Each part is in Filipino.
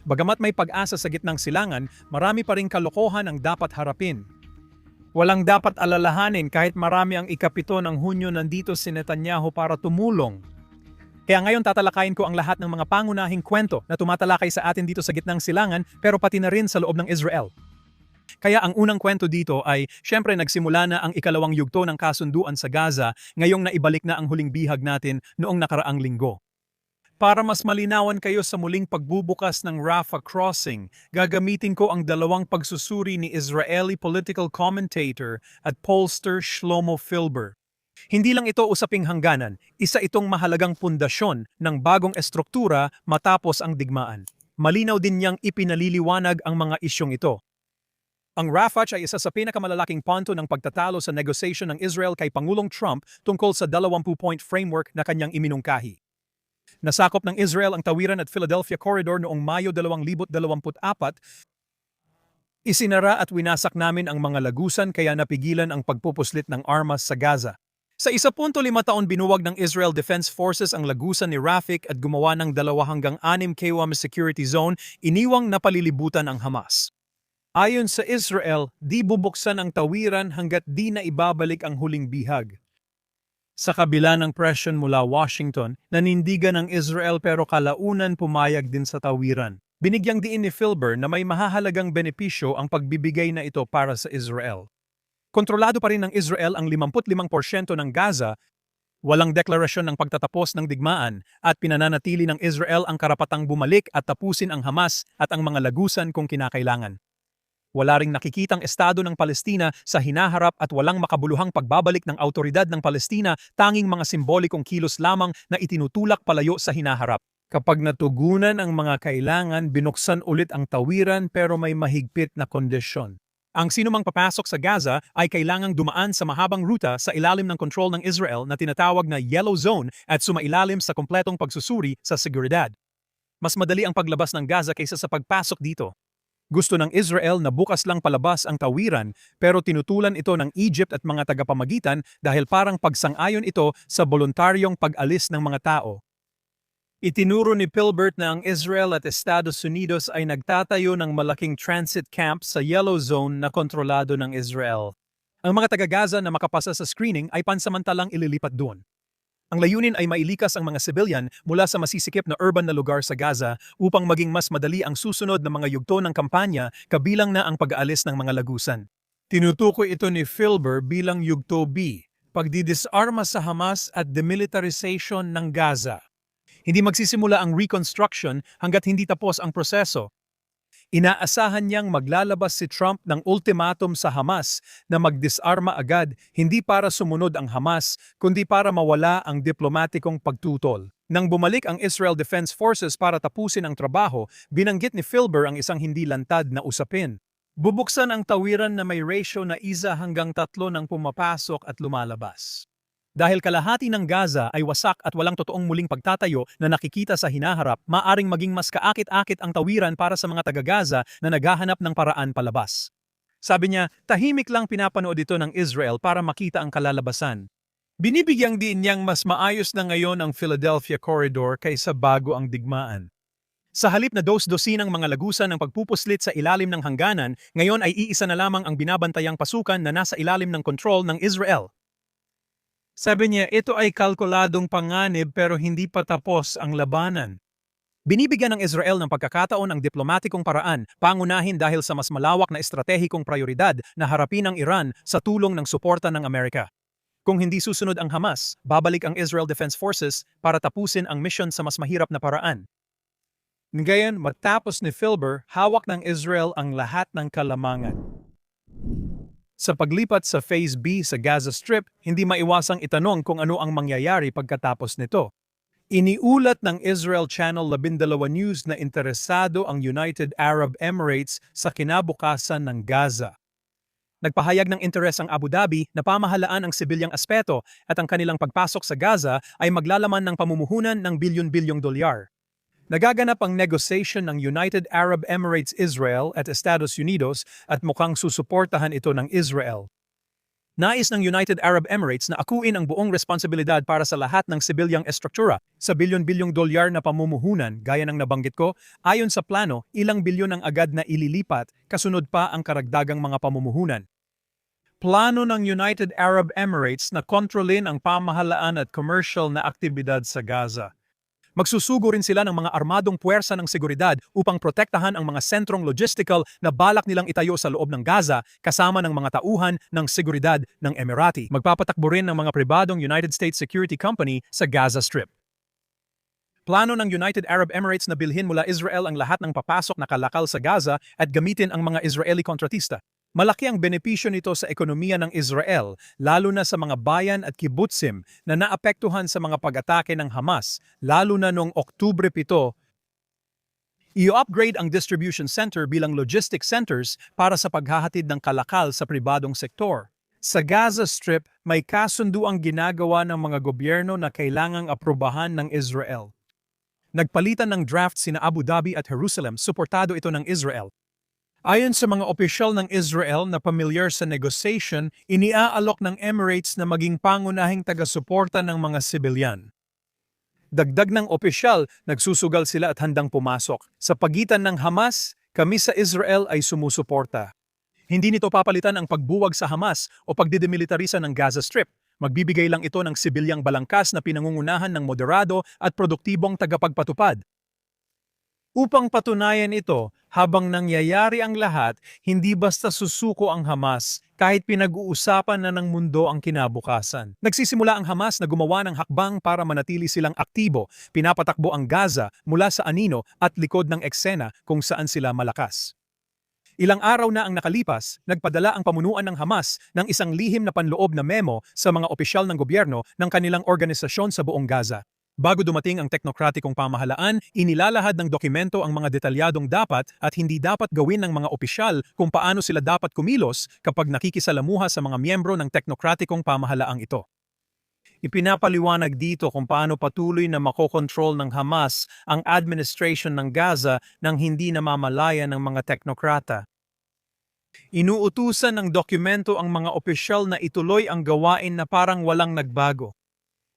Bagamat may pag-asa sa gitnang silangan, marami pa ring kalokohan ang dapat harapin. Walang dapat alalahanin kahit marami ang ikapito ng Hunyo nandito si Netanyahu para tumulong. Kaya ngayon tatalakayin ko ang lahat ng mga pangunahing kwento na tumatalakay sa atin dito sa gitnang silangan pero pati na rin sa loob ng Israel. Kaya ang unang kwento dito ay, syempre nagsimula na ang ikalawang yugto ng kasunduan sa Gaza ngayong naibalik na ang huling bihag natin noong nakaraang linggo. Para mas malinawan kayo sa muling pagbubukas ng Rafah Crossing, gagamitin ko ang dalawang pagsusuri ni Israeli political commentator at pollster Shlomo Filber. Hindi lang ito usaping hangganan, isa itong mahalagang pundasyon ng bagong estruktura matapos ang digmaan. Malinaw din niyang ipinaliliwanag ang mga isyong ito. Ang Rafah ay isa sa pinakamalalaking punto ng pagtatalo sa negotiation ng Israel kay Pangulong Trump tungkol sa 20-point framework na kanyang iminungkahi. Nasakop ng Israel ang Tawiran at Philadelphia Corridor noong Mayo 2024. Isinara at winasak namin ang mga lagusan kaya napigilan ang pagpupuslit ng armas sa Gaza. Sa 1.5 taon binuwag ng Israel Defense Forces ang lagusan ni Rafik at gumawa ng 2 hanggang 6 km security zone, iniwang napalilibutan ang Hamas. Ayon sa Israel, di bubuksan ang tawiran hanggat di na ibabalik ang huling bihag. Sa kabila ng presyon mula Washington, nanindigan ng Israel pero kalaunan pumayag din sa tawiran. Binigyang diin ni Filber na may mahahalagang benepisyo ang pagbibigay na ito para sa Israel. Kontrolado pa rin ng Israel ang 55% ng Gaza, walang deklarasyon ng pagtatapos ng digmaan at pinananatili ng Israel ang karapatang bumalik at tapusin ang Hamas at ang mga lagusan kung kinakailangan. Wala ring nakikitang estado ng Palestina sa hinaharap at walang makabuluhang pagbabalik ng autoridad ng Palestina, tanging mga simbolikong kilos lamang na itinutulak palayo sa hinaharap. Kapag natugunan ang mga kailangan, binuksan ulit ang tawiran pero may mahigpit na kondisyon. Ang sinumang papasok sa Gaza ay kailangang dumaan sa mahabang ruta sa ilalim ng kontrol ng Israel na tinatawag na Yellow Zone at sumailalim sa kompletong pagsusuri sa seguridad. Mas madali ang paglabas ng Gaza kaysa sa pagpasok dito. Gusto ng Israel na bukas lang palabas ang tawiran pero tinutulan ito ng Egypt at mga tagapamagitan dahil parang pagsang-ayon ito sa voluntaryong pag-alis ng mga tao. Itinuro ni Pilbert na ang Israel at Estados Unidos ay nagtatayo ng malaking transit camp sa Yellow Zone na kontrolado ng Israel. Ang mga taga-Gaza na makapasa sa screening ay pansamantalang ililipat doon. Ang layunin ay mailikas ang mga civilian mula sa masisikip na urban na lugar sa Gaza upang maging mas madali ang susunod na mga yugto ng kampanya kabilang na ang pag-aalis ng mga lagusan. Tinutukoy ito ni Filber bilang Yugto B, pagdidisarma sa Hamas at demilitarization ng Gaza. Hindi magsisimula ang reconstruction hanggat hindi tapos ang proseso. Inaasahan niyang maglalabas si Trump ng ultimatum sa Hamas na magdisarma agad hindi para sumunod ang Hamas kundi para mawala ang diplomatikong pagtutol. Nang bumalik ang Israel Defense Forces para tapusin ang trabaho, binanggit ni Filber ang isang hindi lantad na usapin. Bubuksan ang tawiran na may ratio na 1:3 ng pumapasok at lumalabas. Dahil kalahati ng Gaza ay wasak at walang totoong muling pagtatayo na nakikita sa hinaharap, maaring maging mas kaakit-akit ang tawiran para sa mga taga-Gaza na naghahanap ng paraan palabas. Sabi niya, tahimik lang pinapanood ito ng Israel para makita ang kalalabasan. Binibigyang diin niyang mas maayos na ngayon ang Philadelphia Corridor kaysa bago ang digmaan. Sa halip na dos-dosinang mga lagusan ng pagpupuslit sa ilalim ng hangganan, ngayon ay iisa na lamang ang binabantayang pasukan na nasa ilalim ng kontrol ng Israel. Sabi niya, ito ay kalkuladong panganib pero hindi pa tapos ang labanan. Binibigyan ng Israel ng pagkakataon ang diplomatikong paraan, pangunahin dahil sa mas malawak na estratehikong prioridad na harapin ang Iran sa tulong ng suporta ng Amerika. Kung hindi susunod ang Hamas, babalik ang Israel Defense Forces para tapusin ang mission sa mas mahirap na paraan. Ngayon, matapos ni Filber, hawak ng Israel ang lahat ng kalamangan. Sa paglipat sa Phase B sa Gaza Strip, hindi maiwasang itanong kung ano ang mangyayari pagkatapos nito. Iniulat ng Israel Channel 12 News na interesado ang United Arab Emirates sa kinabukasan ng Gaza. Nagpahayag ng interes ang Abu Dhabi na pamahalaan ang sibilyang aspeto at ang kanilang pagpasok sa Gaza ay maglalaman ng pamumuhunan ng bilyon-bilyong dolyar. Nagaganap ang negotiation ng United Arab Emirates Israel at Estados Unidos at mukhang susuportahan ito ng Israel. Nais ng United Arab Emirates na akuin ang buong responsibilidad para sa lahat ng sibilyang estruktura sa bilyon-bilyong dolyar na pamumuhunan gaya ng nabanggit ko. Ayon sa plano, ilang bilyon ang agad na ililipat, kasunod pa ang karagdagang mga pamumuhunan. Plano ng United Arab Emirates na kontrolin ang pamahalaan at commercial na aktibidad sa Gaza. Magsusugo rin sila ng mga armadong puwersa ng seguridad upang protektahan ang mga sentrong logistical na balak nilang itayo sa loob ng Gaza kasama ng mga tauhan ng seguridad ng Emirati. Magpapatakbo rin ng mga pribadong United States Security Company sa Gaza Strip. Plano ng United Arab Emirates na bilhin mula Israel ang lahat ng papasok na kalakal sa Gaza at gamitin ang mga Israeli kontratista. Malaki ang benepisyo nito sa ekonomiya ng Israel, lalo na sa mga bayan at kibbutzim na naapektuhan sa mga pag-atake ng Hamas, lalo na noong Oktubre 7. I-upgrade ang distribution center bilang logistic centers para sa paghahatid ng kalakal sa pribadong sektor. Sa Gaza Strip, may kasunduang ginagawa ng mga gobyerno na kailangang aprubahan ng Israel. Nagpalitan ng draft sina Abu Dhabi at Jerusalem, suportado ito ng Israel. Ayon sa mga opisyal ng Israel na pamilyar sa negotiation, iniaalok ng Emirates na maging pangunahing taga-suporta ng mga sibilyan. Dagdag ng opisyal, nagsusugal sila at handang pumasok. Sa pagitan ng Hamas, kami sa Israel ay sumusuporta. Hindi nito papalitan ang pagbuwag sa Hamas o pagdidemilitarisan ng Gaza Strip. Magbibigay lang ito ng sibilyang balangkas na pinangungunahan ng moderado at produktibong tagapagpatupad. Upang patunayan ito, habang nangyayari ang lahat, hindi basta susuko ang Hamas kahit pinag-uusapan na ng mundo ang kinabukasan. Nagsisimula ang Hamas na gumawa ng hakbang para manatili silang aktibo, pinapatakbo ang Gaza mula sa anino at likod ng eksena kung saan sila malakas. Ilang araw na ang nakalipas, nagpadala ang pamunuan ng Hamas ng isang lihim na panloob na memo sa mga opisyal ng gobyerno ng kanilang organisasyon sa buong Gaza. Bago dumating ang teknokratikong pamahalaan, inilalahad ng dokumento ang mga detalyadong dapat at hindi dapat gawin ng mga opisyal kung paano sila dapat kumilos kapag nakikisalamuha sa mga miyembro ng teknokratikong pamahalaang ito. Ipinapaliwanag dito kung paano patuloy na makokontrol ng Hamas ang administration ng Gaza nang hindi namamalaya ng mga teknokrata. Inuutusan ng dokumento ang mga opisyal na ituloy ang gawain na parang walang nagbago.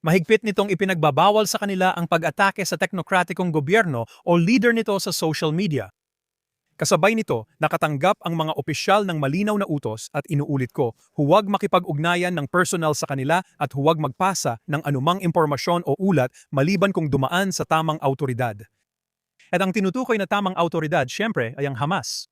Mahigpit nitong ipinagbabawal sa kanila ang pag-atake sa teknokratikong gobyerno o leader nito sa social media. Kasabay nito, nakatanggap ang mga opisyal ng malinaw na utos at inuulit ko, huwag makipag-ugnayan ng personal sa kanila at huwag magpasa ng anumang impormasyon o ulat maliban kung dumaan sa tamang autoridad. At ang tinutukoy na tamang autoridad, syempre, ay ang Hamas.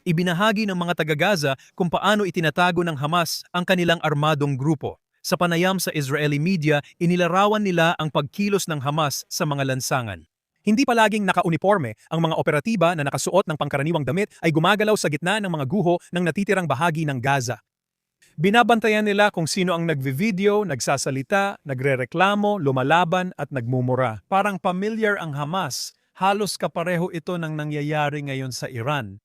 Ibinahagi ng mga taga-Gaza kung paano itinatago ng Hamas ang kanilang armadong grupo. Sa panayam sa Israeli media, inilarawan nila ang pagkilos ng Hamas sa mga lansangan. Hindi palaging naka-uniforme, ang mga operatiba na nakasuot ng pangkaraniwang damit ay gumagalaw sa gitna ng mga guho ng natitirang bahagi ng Gaza. Binabantayan nila kung sino ang nagvi-video, nagsasalita, nagrereklamo, lumalaban at nagmumura. Parang familiar ang Hamas, halos kapareho ito ng nangyayari ngayon sa Iran.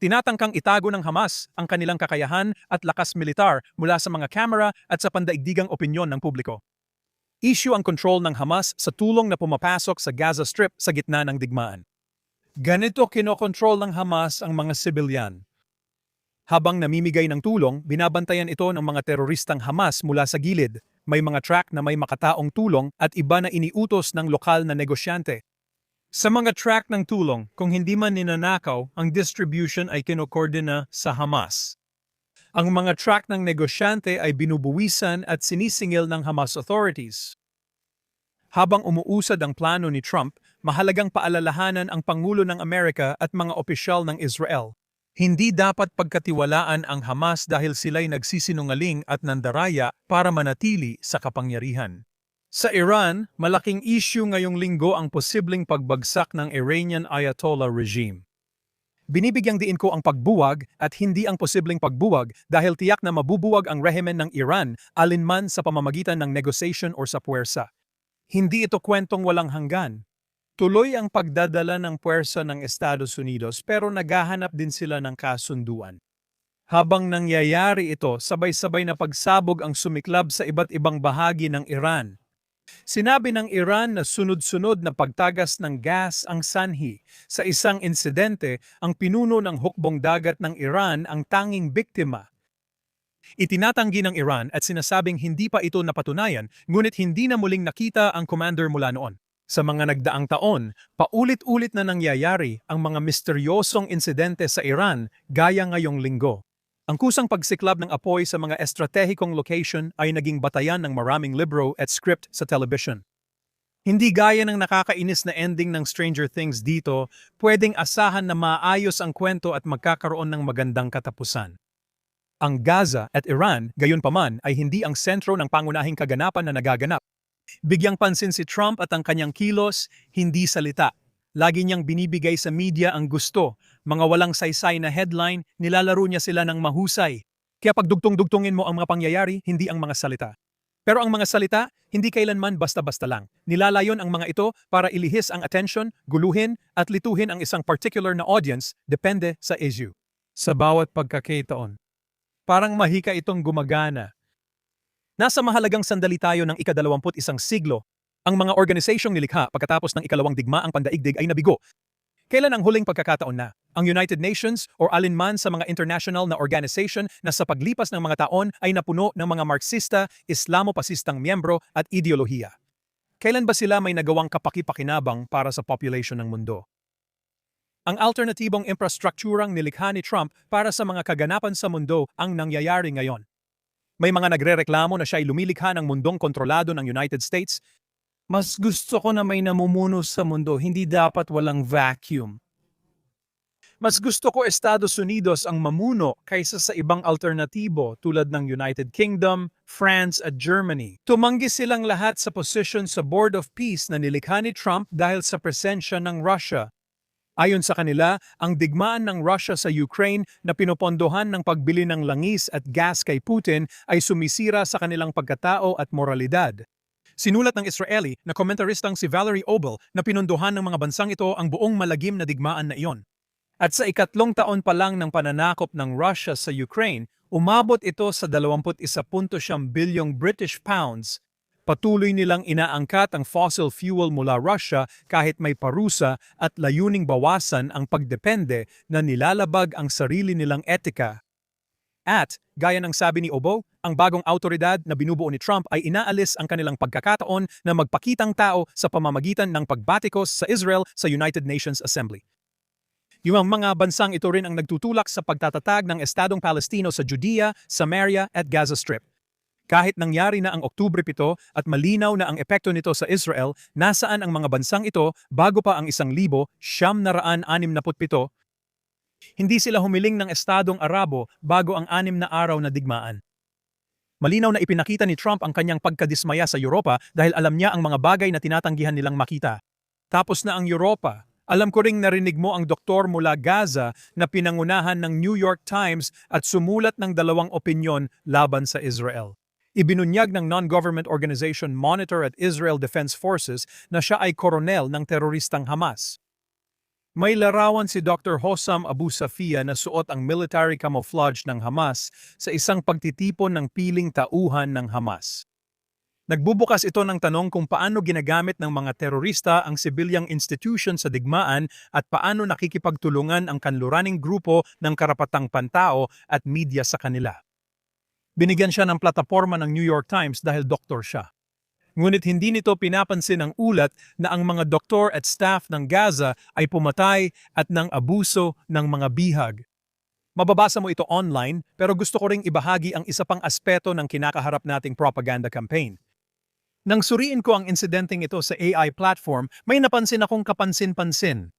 Tinatangkang itago ng Hamas ang kanilang kakayahan at lakas militar mula sa mga kamera at sa pandaigdigang opinyon ng publiko. Issue ang control ng Hamas sa tulong na pumapasok sa Gaza Strip sa gitna ng digmaan. Ganito kinokontrol ng Hamas ang mga sibilyan. Habang namimigay ng tulong, binabantayan ito ng mga teroristang Hamas mula sa gilid. May mga track na may makataong tulong at iba na iniutos ng lokal na negosyante. Sa mga track ng tulong, kung hindi man ninanakaw, ang distribution ay kinokoordina sa Hamas. Ang mga track ng negosyante ay binubuwisan at sinisingil ng Hamas authorities. Habang umuusad ang plano ni Trump, mahalagang paalalahanan ang Pangulo ng Amerika at mga opisyal ng Israel. Hindi dapat pagkatiwalaan ang Hamas dahil sila'y nagsisinungaling at nandaraya para manatili sa kapangyarihan. Sa Iran, malaking issue ngayong linggo ang posibleng pagbagsak ng Iranian Ayatollah regime. Binibigyang diin ko ang pagbuwag at hindi ang posibleng pagbuwag dahil tiyak na mabubuwag ang rehimen ng Iran alinman sa pamamagitan ng negotiation o sa puwersa. Hindi ito kwentong walang hanggan. Tuloy ang pagdadala ng puwersa ng Estados Unidos pero naghahanap din sila ng kasunduan. Habang nangyayari ito, sabay-sabay na pagsabog ang sumiklab sa iba't ibang bahagi ng Iran. Sinabi ng Iran na sunod-sunod na pagtagas ng gas ang sanhi. Sa isang insidente, ang pinuno ng hukbong dagat ng Iran ang tanging biktima. Itinatanggi ng Iran at sinasabing hindi pa ito napatunayan, ngunit hindi na muling nakita ang commander mula noon. Sa mga nagdaang taon, paulit-ulit na nangyayari ang mga misteryosong insidente sa Iran gaya ngayong linggo. Ang kusang pagsiklab ng apoy sa mga estratehikong location ay naging batayan ng maraming libro at script sa television. Hindi gaya ng nakakainis na ending ng Stranger Things dito, pwedeng asahan na maayos ang kwento at magkakaroon ng magandang katapusan. Ang Gaza at Iran, gayunpaman, ay hindi ang sentro ng pangunahing kaganapan na nagaganap. Bigyang pansin si Trump at ang kanyang kilos, hindi salita. Lagi niyang binibigay sa media ang gusto, mga walang saysay na headline, nilalaro niya sila ng mahusay. Kaya pag dugtong-dugtungin mo ang mga pangyayari, hindi ang mga salita. Pero ang mga salita, hindi kailanman basta-basta lang. Nilalayon ang mga ito para ilihis ang attention, guluhin at lituhin ang isang particular na audience, depende sa issue. Sa bawat pagkakataon. Parang mahika itong gumagana. Nasa mahalagang sandali tayo ng ika-21 siglo. Ang mga organisasyong nilikha pagkatapos ng ikalawang digmaang pandaigdig ay nabigo. Kailan ang huling pagkakataon na ang United Nations o alinman sa mga international na organization na sa paglipas ng mga taon ay napuno ng mga Marxista, Islamo-pasistang miyembro at ideolohiya? Kailan ba sila may nagawang kapaki-pakinabang para sa population ng mundo? Ang alternatibong infrastrukturang nilikha ni Trump para sa mga kaganapan sa mundo ang nangyayari ngayon. May mga nagrereklamo na siya ay lumilikha ng mundong kontrolado ng United States. Mas gusto ko na may namumuno sa mundo, hindi dapat walang vacuum. Mas gusto ko Estados Unidos ang mamuno kaysa sa ibang alternatibo tulad ng United Kingdom, France at Germany. Tumanggi silang lahat sa posisyon sa Board of Peace na nilikha ni Trump dahil sa presensya ng Russia. Ayon sa kanila, ang digmaan ng Russia sa Ukraine na pinopondohan ng pagbili ng langis at gas kay Putin ay sumisira sa kanilang pagkatao at moralidad. Sinulat ng Israeli na komentaristang si Valerie Obel na pinondohan ng mga bansang ito ang buong malagim na digmaan na iyon. At sa ikatlong taon pa lang ng pananakop ng Russia sa Ukraine, umabot ito sa 21.7 bilyong British pounds. Patuloy nilang inaangkat ang fossil fuel mula Russia kahit may parusa at layuning bawasan ang pagdepende na nilalabag ang sarili nilang etika. At, gaya ng sabi ni Obo, ang bagong autoridad na binubuo ni Trump ay inaalis ang kanilang pagkakataon na magpakitang tao sa pamamagitan ng pagbatikos sa Israel sa United Nations Assembly. Yung mga bansang ito rin ang nagtutulak sa pagtatatag ng Estadong Palestino sa Judea, Samaria at Gaza Strip. Kahit nangyari na ang Oktubre 7 at malinaw na ang epekto nito sa Israel, nasaan ang mga bansang ito bago pa ang 1,967? Hindi sila humiling ng Estadong Arabo bago ang 6 na araw na digmaan. Malinaw na ipinakita ni Trump ang kanyang pagkadismaya sa Europa dahil alam niya ang mga bagay na tinatanggihan nilang makita. Tapos na ang Europa. Alam ko ring narinig mo ang doktor mula Gaza na pinangunahan ng New York Times at sumulat ng 2 opinyon laban sa Israel. Ibinunyag ng non-government organization Monitor at Israel Defense Forces na siya ay koronel ng teroristang Hamas. May larawan si Dr. Hossam Abu Safia na suot ang military camouflage ng Hamas sa isang pagtitipon ng piling tauhan ng Hamas. Nagbubukas ito ng tanong kung paano ginagamit ng mga terorista ang sibilyang institution sa digmaan at paano nakikipagtulungan ang kanluraning grupo ng karapatang pantao at media sa kanila. Binigyan siya ng plataporma ng New York Times dahil doktor siya. Ngunit hindi nito pinapansin ang ulat na ang mga doktor at staff ng Gaza ay pumatay at nang abuso ng mga bihag. Mababasa mo ito online pero gusto ko ring ibahagi ang isa pang aspeto ng kinakaharap nating propaganda campaign. Nang suriin ko ang insidenteng ito sa AI platform, may napansin akong kapansin-pansin.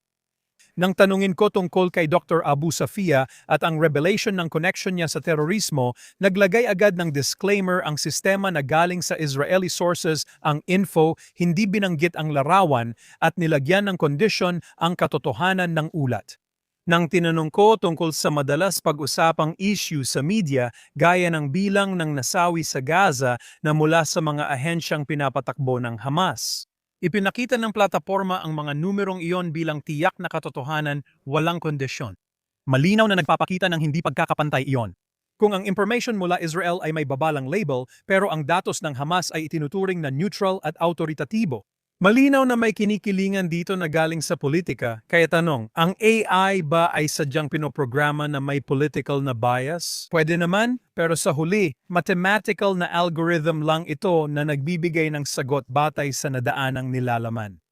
Nang tanungin ko tungkol kay Dr. Abu Safia at ang revelation ng connection niya sa terorismo, naglagay agad ng disclaimer ang sistema na galing sa Israeli sources ang info, hindi binanggit ang larawan at nilagyan ng kondisyon ang katotohanan ng ulat. Nang tinanong ko tungkol sa madalas pag-usapang issue sa media gaya ng bilang ng nasawi sa Gaza na mula sa mga ahensyang pinapatakbo ng Hamas. Ipinakita ng plataporma ang mga numerong iyon bilang tiyak na katotohanan, walang kondisyon. Malinaw na nagpapakita ng hindi pagkakapantay iyon. Kung ang information mula Israel ay may babalang label pero ang datos ng Hamas ay itinuturing na neutral at autoritatibo, Malinaw na may kinikilingan dito na galing sa politika, kaya tanong, ang AI ba ay sadyang pinoprograma na may political na bias? Pwede naman, pero sa huli, mathematical na algorithm lang ito na nagbibigay ng sagot batay sa nadaanang nilalaman.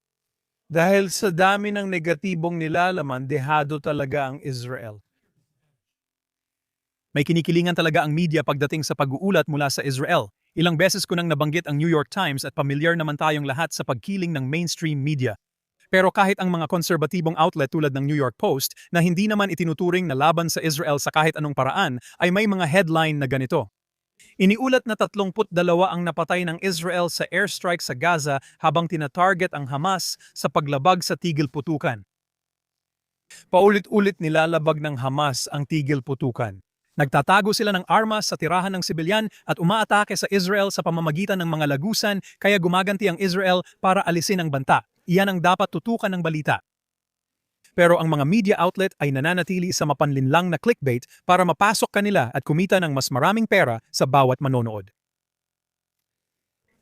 Dahil sa dami ng negatibong nilalaman, dehado talaga ang Israel. May kinikilingan talaga ang media pagdating sa pag-uulat mula sa Israel. Ilang beses ko nang nabanggit ang New York Times at pamilyar naman tayong lahat sa pagkiling ng mainstream media. Pero kahit ang mga konserbatibong outlet tulad ng New York Post na hindi naman itinuturing na laban sa Israel sa kahit anong paraan ay may mga headline na ganito. Iniulat na 32 ang napatay ng Israel sa airstrike sa Gaza habang tinatarget ang Hamas sa paglabag sa tigil putukan. Paulit-ulit nilalabag ng Hamas ang tigil putukan. Nagtatago sila ng armas sa tirahan ng sibilyan at umaatake sa Israel sa pamamagitan ng mga lagusan kaya gumaganti ang Israel para alisin ang banta. Iyan ang dapat tutukan ng balita. Pero ang mga media outlet ay nananatili sa mapanlinlang na clickbait para mapasok kanila at kumita ng mas maraming pera sa bawat manonood.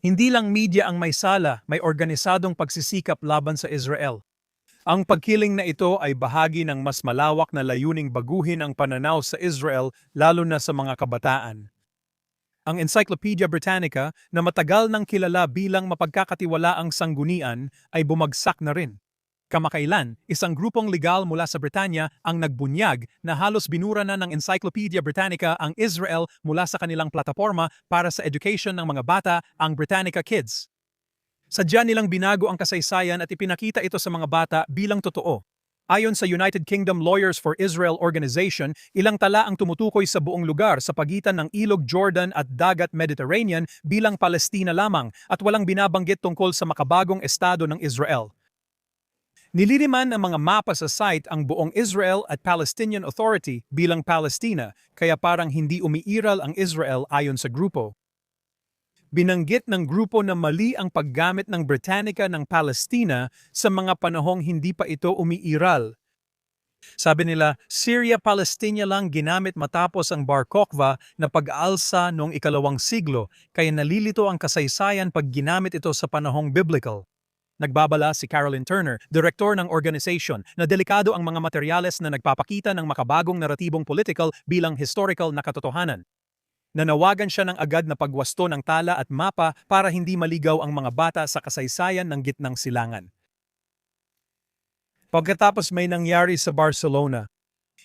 Hindi lang media ang may sala, may organisadong pagsisikap laban sa Israel. Ang pagkiling na ito ay bahagi ng mas malawak na layuning baguhin ang pananaw sa Israel lalo na sa mga kabataan. Ang Encyclopedia Britannica na matagal nang kilala bilang mapagkakatiwalaang sanggunian ay bumagsak na rin. Kamakailan, isang grupong legal mula sa Britanya ang nagbunyag na halos binura na ng Encyclopedia Britannica ang Israel mula sa kanilang plataforma para sa education ng mga bata, ang Britannica Kids. Sadya nilang binago ang kasaysayan at ipinakita ito sa mga bata bilang totoo. Ayon sa United Kingdom Lawyers for Israel Organization, ilang tala ang tumutukoy sa buong lugar sa pagitan ng Ilog Jordan at Dagat Mediterranean bilang Palestina lamang at walang binabanggit tungkol sa makabagong estado ng Israel. Nililiman ng mga mapa sa site ang buong Israel at Palestinian Authority bilang Palestina, kaya parang hindi umiiral ang Israel ayon sa grupo. Binanggit ng grupo na mali ang paggamit ng Britannica ng Palestina sa mga panahong hindi pa ito umiiral. Sabi nila, Syria-Palestina lang ginamit matapos ang Bar Kokhba na pag-aalsa noong 2 siglo, kaya nalilito ang kasaysayan pag ginamit ito sa panahong biblical. Nagbabala si Carolyn Turner, direktor ng organization, na delikado ang mga materyales na nagpapakita ng makabagong naratibong political bilang historical na katotohanan. Nanawagan siya ng agad na pagwasto ng tala at mapa para hindi maligaw ang mga bata sa kasaysayan ng gitnang silangan. Pagkatapos may nangyari sa Barcelona.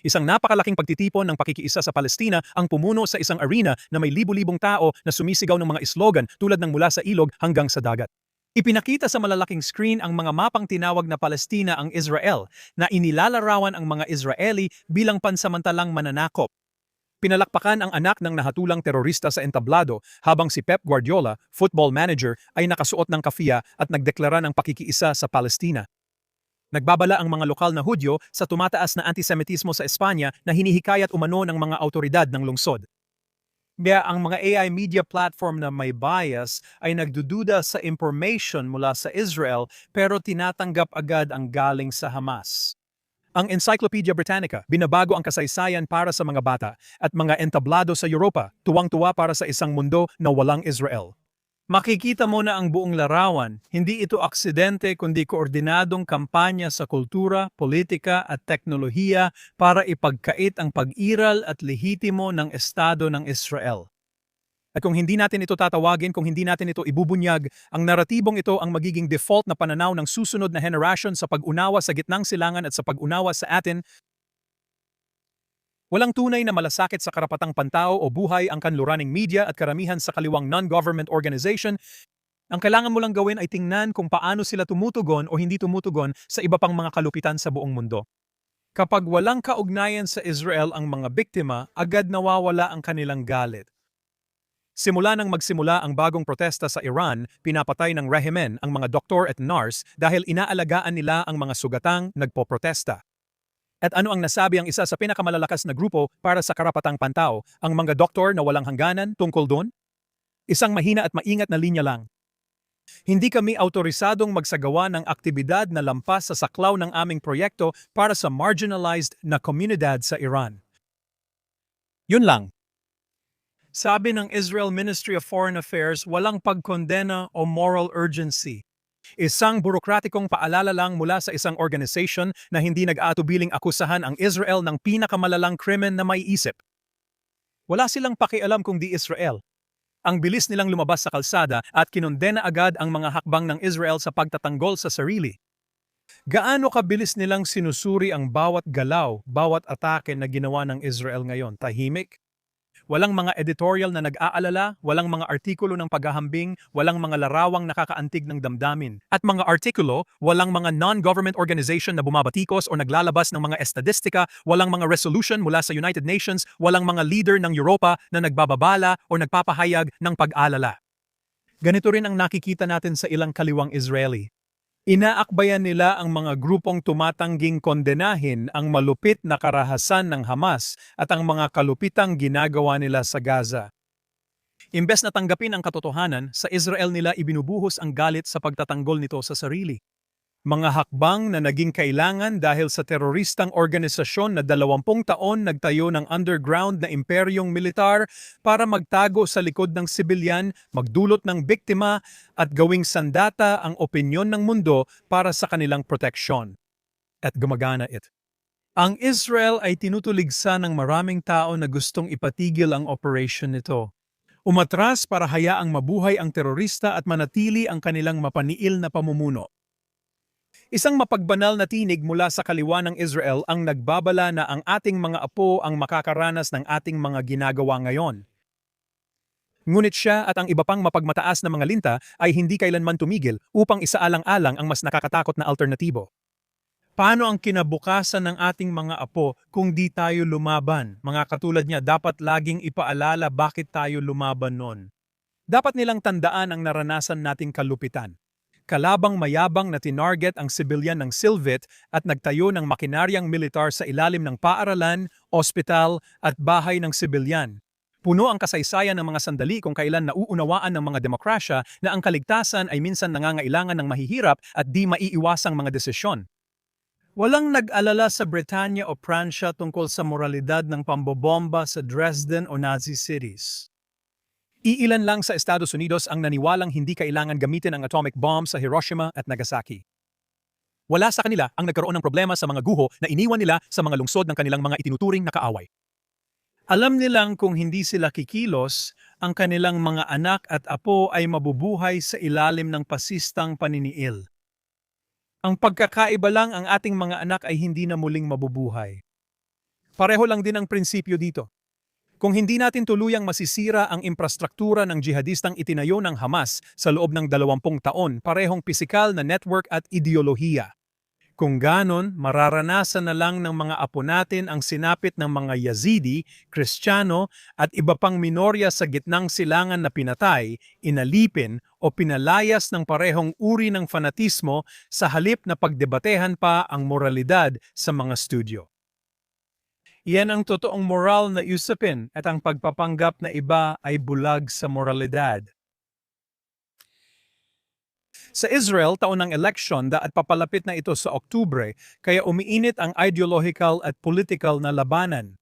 Isang napakalaking pagtitipon ng pakikiisa sa Palestina ang pumuno sa isang arena na may libu-libong tao na sumisigaw ng mga slogan tulad ng mula sa ilog hanggang sa dagat. Ipinakita sa malalaking screen ang mga mapang tinawag na Palestina ang Israel na inilalarawan ang mga Israeli bilang pansamantalang mananakop. Pinalakpakan ang anak ng nahatulang terorista sa entablado habang si Pep Guardiola, football manager, ay nakasuot ng kafiya at nagdeklara ng pakikiisa sa Palestina. Nagbabala ang mga lokal na Hudyo sa tumataas na antisemitismo sa Espanya na hinihikayat umano ng mga autoridad ng lungsod. Kaya ang mga AI media platform na may bias ay nagdududa sa information mula sa Israel pero tinatanggap agad ang galing sa Hamas. Ang Encyclopedia Britannica, binabago ang kasaysayan para sa mga bata at mga entablado sa Europa, tuwang-tuwa para sa isang mundo na walang Israel. Makikita mo na ang buong larawan, hindi ito aksidente kundi koordinadong kampanya sa kultura, politika at teknolohiya para ipagkait ang pag-iral at lehitimo ng Estado ng Israel. At kung hindi natin ito tatawagin, kung hindi natin ito ibubunyag, ang naratibong ito ang magiging default na pananaw ng susunod na generation sa pag-unawa sa gitnang silangan at sa pag-unawa sa atin. Walang tunay na malasakit sa karapatang pantao o buhay ang kanluraning media at karamihan sa kaliwang non-government organization. Ang kailangan mo lang gawin ay tingnan kung paano sila tumutugon o hindi tumutugon sa iba pang mga kalupitan sa buong mundo. Kapag walang kaugnayan sa Israel ang mga biktima, agad nawawala ang kanilang galit. Simula nang magsimula ang bagong protesta sa Iran, pinapatay ng rehimen ang mga doktor at nurse dahil inaalagaan nila ang mga sugatang nagpoprotesta. At ano ang nasabi ang isa sa pinakamalalakas na grupo para sa karapatang pantao, ang mga doktor na walang hangganan tungkol doon? Isang mahina at maingat na linya lang. Hindi kami autorisadong magsagawa ng aktibidad na lampas sa saklaw ng aming proyekto para sa marginalized na komunidad sa Iran. Yun lang. Sabi ng Israel Ministry of Foreign Affairs, walang pagkondena o moral urgency. Isang burokratikong paalala lang mula sa isang organization na hindi nag-aatubiling akusahan ang Israel ng pinakamalalang krimen na maiisip. Wala silang pakialam kung di Israel. Ang bilis nilang lumabas sa kalsada at kinondena agad ang mga hakbang ng Israel sa pagtatanggol sa sarili. Gaano kabilis nilang sinusuri ang bawat galaw, bawat atake na ginawa ng Israel ngayon? Tahimik? Walang mga editorial na nag-aalala, walang mga artikulo ng paghahambing, walang mga larawang nakakaantig ng damdamin. At mga artikulo, walang mga non-government organization na bumabatikos o naglalabas ng mga estadistika, walang mga resolution mula sa United Nations, walang mga leader ng Europa na nagbababala o nagpapahayag ng pag-alala. Ganito rin ang nakikita natin sa ilang kaliwang Israeli. Inaakbayan nila ang mga grupong tumatangging kondenahin ang malupit na karahasan ng Hamas at ang mga kalupitang ginagawa nila sa Gaza. Imbes na tanggapin ang katotohanan, sa Israel nila ibinubuhos ang galit sa pagtatanggol nito sa sarili. Mga hakbang na naging kailangan dahil sa teroristang organisasyon na 20 taon nagtayo ng underground na imperyong militar para magtago sa likod ng sibilyan, magdulot ng biktima at gawing sandata ang opinyon ng mundo para sa kanilang proteksyon. At gumagana ito. Ang Israel ay tinutuligsa ng maraming tao na gustong ipatigil ang operation nito. Umatras para hayaang mabuhay ang terorista at manatili ang kanilang mapaniil na pamumuno. Isang mapagbanal na tinig mula sa kaliwa ng Israel ang nagbabala na ang ating mga apo ang makakaranas ng ating mga ginagawa ngayon. Ngunit siya at ang iba pang mapagmataas na mga linta ay hindi kailanman tumigil upang isaalang-alang ang mas nakakatakot na alternatibo. Paano ang kinabukasan ng ating mga apo kung di tayo lumaban? Mga katulad niya, dapat laging ipaalala bakit tayo lumaban noon. Dapat nilang tandaan ang naranasan nating kalupitan. Kalabang mayabang na tinarget ang sibilyan ng Silvit at nagtayo ng makinaryang militar sa ilalim ng paaralan, ospital at bahay ng sibilyan. Puno ang kasaysayan ng mga sandali kung kailan nauunawaan ng mga demokrasya na ang kaligtasan ay minsan nangangailangan ng mahihirap at di maiiwasang mga desisyon. Walang nag-alala sa Britanya o Pransya tungkol sa moralidad ng pambobomba sa Dresden o Nazi cities. Iilan lang sa Estados Unidos ang naniwalang hindi kailangan gamitin ang atomic bomb sa Hiroshima at Nagasaki. Wala sa kanila ang nagkaroon ng problema sa mga guho na iniwan nila sa mga lungsod ng kanilang mga itinuturing na kaaway. Alam nilang kung hindi sila kikilos, ang kanilang mga anak at apo ay mabubuhay sa ilalim ng pasistang paniniil. Ang pagkakaiba lang ang ating mga anak ay hindi na muling mabubuhay. Pareho lang din ang prinsipyo dito. Kung hindi natin tuluyang masisira ang infrastruktura ng jihadistang itinayo ng Hamas sa loob ng 20 taon, parehong pisikal na network at ideolohiya. Kung ganon, mararanasan na lang ng mga apo natin ang sinapit ng mga Yazidi, Kristiyano at iba pang minorya sa gitnang silangan na pinatay, inalipin o pinalayas ng parehong uri ng fanatismo sa halip na pagdebatehan pa ang moralidad sa mga studio. Iyan ang totoong moral na usapin at ang pagpapanggap na iba ay bulag sa moralidad. Sa Israel, taon ng eleksyon at papalapit na ito sa Oktubre, kaya umiinit ang ideological at political na labanan.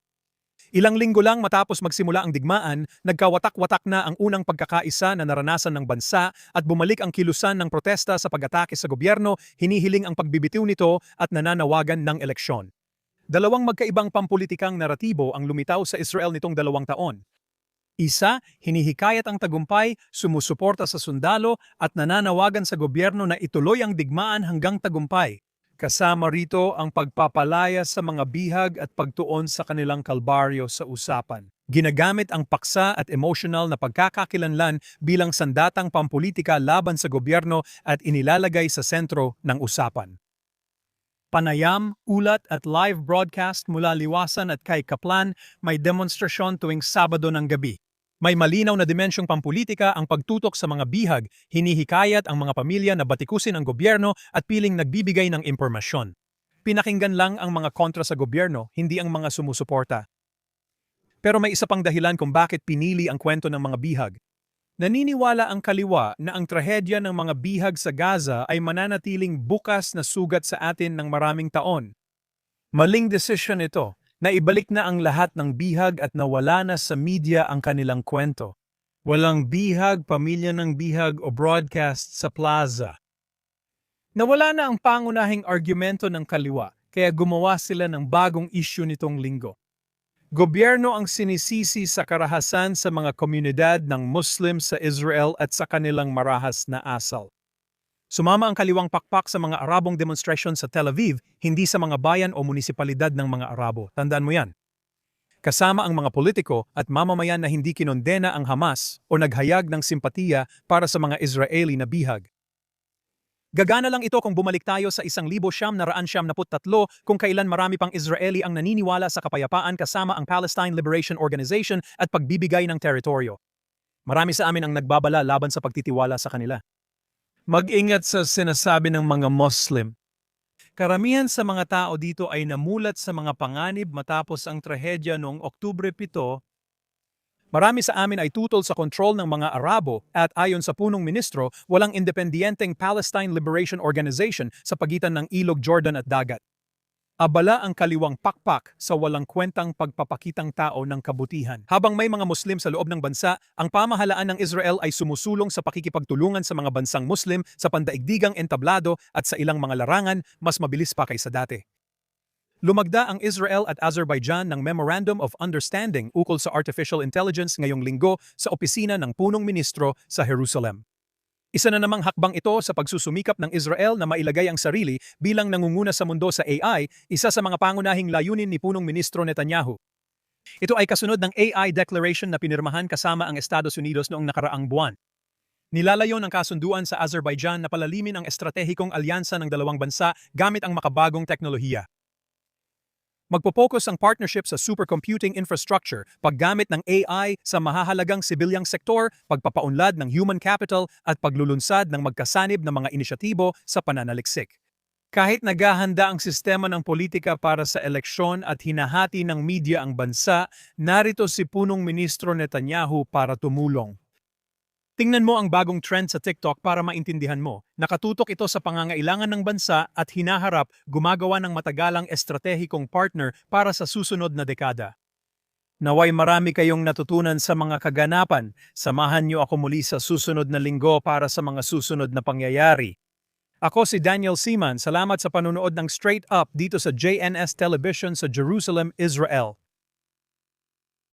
Ilang linggo lang matapos magsimula ang digmaan, nagkawatak-watak na ang unang pagkakaisa na naranasan ng bansa at bumalik ang kilusan ng protesta sa pag-atake sa gobyerno, hinihiling ang pagbibitiw nito at nananawagan ng eleksyon. Dalawang magkaibang pampulitikang naratibo ang lumitaw sa Israel nitong 2 taon. Isa, hinihikayat ang tagumpay, sumusuporta sa sundalo at nananawagan sa gobyerno na ituloy ang digmaan hanggang tagumpay. Kasama rito ang pagpapalaya sa mga bihag at pagtuon sa kanilang kalbaryo sa usapan. Ginagamit ang paksa at emotional na pagkakakilanlan bilang sandatang pampulitika laban sa gobyerno at inilalagay sa sentro ng usapan. Panayam, ulat at live broadcast mula Liwasan at kay Kaplan, may demonstrasyon tuwing Sabado ng gabi. May malinaw na dimensyong pampulitika ang pagtutok sa mga bihag, hinihikayat ang mga pamilya na batikusin ang gobyerno at piling nagbibigay ng impormasyon. Pinakinggan lang ang mga kontra sa gobyerno, hindi ang mga sumusuporta. Pero may isa pang dahilan kung bakit pinili ang kwento ng mga bihag. Naniniwala ang kaliwa na ang trahedya ng mga bihag sa Gaza ay mananatiling bukas na sugat sa atin ng maraming taon. Maling desisyon ito, na ibalik na ang lahat ng bihag at nawala na sa media ang kanilang kwento. Walang bihag, pamilya ng bihag o broadcast sa plaza. Nawala na ang pangunahing argumento ng kaliwa, kaya gumawa sila ng bagong issue nitong linggo. Gobyerno ang sinisisi sa karahasan sa mga komunidad ng Muslim sa Israel at sa kanilang marahas na asal. Sumama ang kaliwang pakpak sa mga Arabong demonstrasyon sa Tel Aviv, hindi sa mga bayan o munisipalidad ng mga Arabo. Tandaan mo yan. Kasama ang mga politiko at mamamayan na hindi kinondena ang Hamas o naghayag ng simpatiya para sa mga Israeli na bihag. Gagana lang ito kung bumalik tayo sa 1973 kung kailan marami pang Israeli ang naniniwala sa kapayapaan kasama ang Palestine Liberation Organization at pagbibigay ng teritoryo. Marami sa amin ang nagbabala laban sa pagtitiwala sa kanila. Mag-ingat sa sinasabi ng mga Muslim. Karamihan sa mga tao dito ay namulat sa mga panganib matapos ang trahedya noong Oktubre 7. Marami sa amin ay tutol sa kontrol ng mga Arabo at ayon sa punong ministro, walang independiyenteng Palestine Liberation Organization sa pagitan ng Ilog Jordan at dagat. Abala ang kaliwang pakpak sa walang kwentang pagpapakitang tao ng kabutihan. Habang may mga Muslim sa loob ng bansa, ang pamahalaan ng Israel ay sumusulong sa pakikipagtulungan sa mga bansang Muslim sa pandaigdigang entablado at sa ilang mga larangan mas mabilis pa kaysa dati. Lumagda ang Israel at Azerbaijan ng Memorandum of Understanding ukol sa Artificial Intelligence ngayong linggo sa opisina ng punong ministro sa Jerusalem. Isa na namang hakbang ito sa pagsusumikap ng Israel na mailagay ang sarili bilang nangunguna sa mundo sa AI, isa sa mga pangunahing layunin ni punong ministro Netanyahu. Ito ay kasunod ng AI Declaration na pinirmahan kasama ang Estados Unidos noong nakaraang buwan. Nilalayo ng kasunduan sa Azerbaijan na palalimin ang estratehikong alyansa ng dalawang bansa gamit ang makabagong teknolohiya. Magpo-focus ang partnership sa supercomputing infrastructure, paggamit ng AI sa mahahalagang sibilyang sektor, pagpapaunlad ng human capital at paglulunsad ng magkasanib na mga inisyatibo sa pananaliksik. Kahit naghahanda ang sistema ng politika para sa eleksyon at hinahati ng media ang bansa, narito si punong ministro Netanyahu para tumulong. Tingnan mo ang bagong trend sa TikTok para maintindihan mo. Nakatutok ito sa pangangailangan ng bansa at hinaharap gumagawa ng matagalang estratehikong partner para sa susunod na dekada. Naway marami kayong natutunan sa mga kaganapan. Samahan niyo ako muli sa susunod na linggo para sa mga susunod na pangyayari. Ako si Daniel Seaman. Salamat sa panunood ng Straight Up dito sa JNS Television sa Jerusalem, Israel.